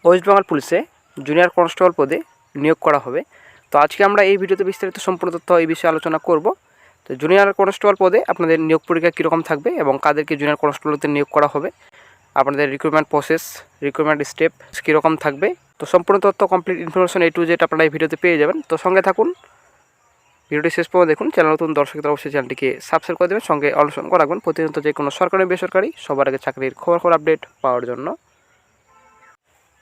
West Bengal পুলিশে junior constable পদে নিয়োগ করা হবে। তো আজকে আমরা এই ভিডিওতে বিস্তারিত সম্পূর্ণ তথ্য এই বিষয়ে আলোচনা করব। তো জুনিয়র কনস্টেবল পদে আপনাদের নিয়োগ পরীক্ষা কীরকম থাকবে এবং কাদেরকে জুনিয়র কনস্টেবলতে নিয়োগ করা হবে, আপনাদের রিক্রুটমেন্ট প্রসেস, রিক্রুটমেন্ট স্টেপ কীরকম থাকবে, তো সম্পূর্ণ তথ্য complete information A to Z আপনারা এই ভিডিওতে পেয়ে যাবেন। তো সঙ্গে থাকুন, ভিডিওটি শেষ পর্যন্ত দেখুন। চ্যানেল নতুন দর্শকদের অবশ্যই চ্যানেলটিকে সাবস্ক্রাইব করে দেবেন, সঙ্গে অনুসরণ করে রাখবেন প্রতিনিয়ত যে কোনো সরকারি বেসরকারি সবার আগে চাকরির খবর আপডেট পাওয়ার জন্য।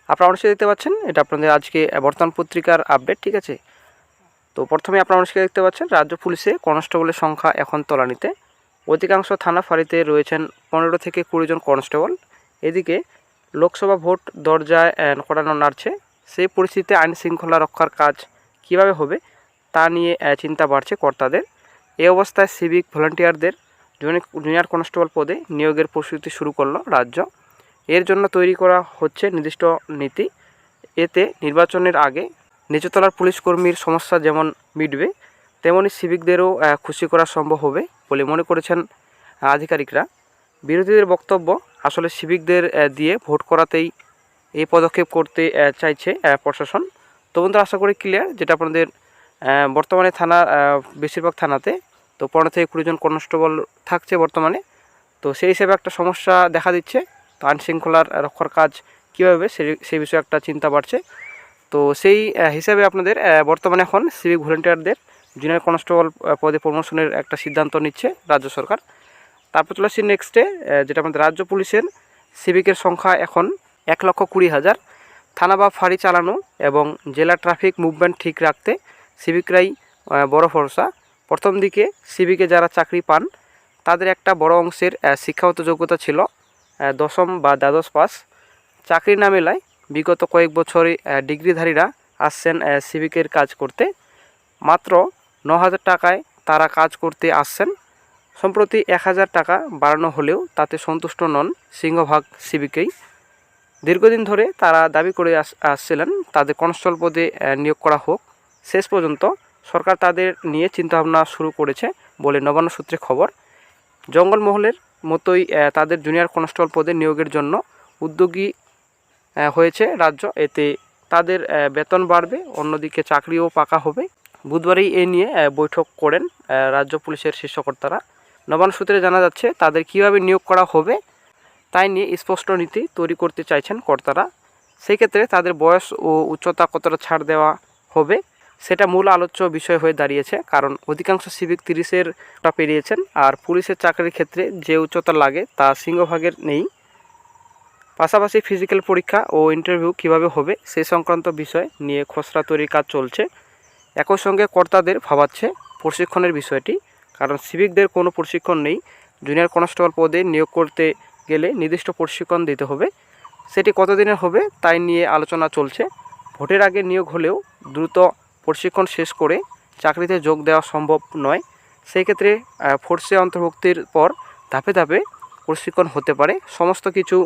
আপনারা অবশ্যই দেখতে পাচ্ছেন এটা আপনাদের আজকে বর্তমান পত্রিকার আপডেট, ঠিক আছে। তো প্রথমে আপনারা অবশ্যই দেখতে পাচ্ছেন রাজ্য পুলিশে কনস্টেবলের সংখ্যা এখন তলানিতে। অধিকাংশ থানা ফাঁড়িতে রয়েছেন 15 থেকে 20 জন কনস্টেবল। এদিকে লোকসভা ভোট দরজায় কড়ানো নাড়ছে। সেই পরিস্থিতিতে আইন শৃঙ্খলা রক্ষার কাজ কিভাবে হবে তা নিয়ে চিন্তা বাড়ছে কর্তাদের। এই অবস্থায় সিভিক ভলান্টিয়ারদের জুনিয়র কনস্টেবল পদে নিয়োগের প্রস্তুতি শুরু করলো রাজ্য। এর জন্য তৈরি করা হচ্ছে নির্দিষ্ট নীতি। এতে নির্বাচনের আগে নিচুতলার পুলিশ কর্মীর সমস্যা যেমন মিটবে, তেমনি সিভিকদেরও খুশি করা সম্ভব হবে বলে মনে করেছেন আধিকারিকরা। বিরোধীদের বক্তব্য, আসলে সিভিকদের দিয়ে ভোট করাতেই এই পদক্ষেপ করতে চাইছে প্রশাসন। তো বন্ধুরা, আশা করি ক্লিয়ার, যেটা আপনাদের বর্তমানে থানা বেশিরভাগ থানাতে তো 15 থেকে 20 জন কনস্টেবল থাকছে বর্তমানে। তো সেই হিসেবে একটা সমস্যা দেখা দিচ্ছে। তো আইন শৃঙ্খলার রক্ষার কাজ কীভাবে সেই বিষয়ে একটা চিন্তা বাড়ছে। তো সেই হিসাবে আপনাদের বর্তমানে এখন সিভিক ভলেন্টিয়ারদের জুনিয়র কনস্টেবল পদে প্রমোশনের একটা সিদ্ধান্ত নিচ্ছে রাজ্য সরকার। তারপর চলে আসছি নেক্সটে, যেটা আমাদের রাজ্য পুলিশের সিভিকের সংখ্যা এখন 1,20,000। থানা বা ফাঁড়ি চালানো এবং জেলা ট্রাফিক মুভমেন্ট ঠিক রাখতে সিভিকরাই বড় ভরসা। প্রথম দিকে সিভিকে যারা চাকরি পান তাদের একটা বড় অংশের শিক্ষাগত যোগ্যতা ছিল 10ম বা দ্বাদশ পাস। চাকরি না মেলায় বিগত কয়েক বছরে ডিগ্রিধারীরা আসছেন সিভিকের কাজ করতে। মাত্র 9,000 টাকায় তারা কাজ করতে আসছেন। সম্প্রতি 1,000 টাকা বাড়ানো হলেও তাতে সন্তুষ্ট নন সিংহভাগ সিভিকেই। দীর্ঘদিন ধরে তারা দাবি করে আসছিলেন তাদের কনস্টেবল পদে নিয়োগ করা হোক। শেষ পর্যন্ত সরকার তাদের নিয়ে চিন্তাভাবনা শুরু করেছে বলে নবান্ন সূত্রে খবর। জঙ্গলমহলের মতোই তাদের জুনিয়র কনস্টেবল পদে নিয়োগের জন্য উদ্যোগী হয়েছে রাজ্য। এতে তাদের বেতন বাড়বে, অন্যদিকে চাকরিও পাকা হবে। বুধবারই এ নিয়ে বৈঠক করেন রাজ্য পুলিশের শীর্ষকর্তারা। নবান্ন সূত্রে জানা যাচ্ছে তাদের কিভাবে নিয়োগ করা হবে তাই নিয়ে স্পষ্ট নীতি তৈরি করতে চাইছেন কর্তারা। সেই ক্ষেত্রে তাদের বয়স ও উচ্চতা কতটা ছাড় দেওয়া হবে সেটা মূল আলোচ্য বিষয় হয়ে দাঁড়িয়েছে। কারণ অধিকাংশ সিভিক 30-টা পেরিয়েছেন, আর পুলিশের চাকরির ক্ষেত্রে যে উচ্চতা লাগে তা সিংহভাগের নেই। পাশাপাশি ফিজিক্যাল পরীক্ষা ও ইন্টারভিউ কিভাবে হবে সেই সংক্রান্ত বিষয় নিয়ে খসড়া তৈরির কাজ চলছে। একই সঙ্গে কর্তাদের ভাবাচ্ছে প্রশিক্ষণের বিষয়টি, কারণ সিভিকদের কোনো প্রশিক্ষণ নেই। জুনিয়র কনস্টেবল পদে নিয়োগ করতে গেলে নির্দিষ্ট প্রশিক্ষণ দিতে হবে। সেটি কতদিনের হবে তাই নিয়ে আলোচনা চলছে। ভোটের আগে নিয়োগ হলেও দ্রুত প্রশিক্ষণ শেষ করে চাকরিতে যোগ দেওয়া সম্ভব নয়। সেই ক্ষেত্রে ফোর্সে অন্তর্ভুক্তির পর ধাপে ধাপে প্রশিক্ষণ হতে পারে। সমস্ত কিছু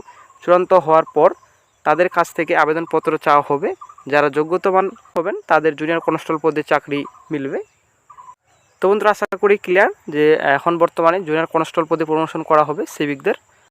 চূড়ান্ত হওয়ার পর তাদের কাছ থেকে আবেদনপত্র চাওয়া হবে। যারা যোগ্যতামান হবেন তাদের জুনিয়র কনস্টেবল পদে চাকরি মিলবে। তো বন্ধুরা, আশা করি ক্লিয়ার যে এখন বর্তমানে জুনিয়র কনস্টেবল পদে প্রমোশন করা হবে সিভিকদের।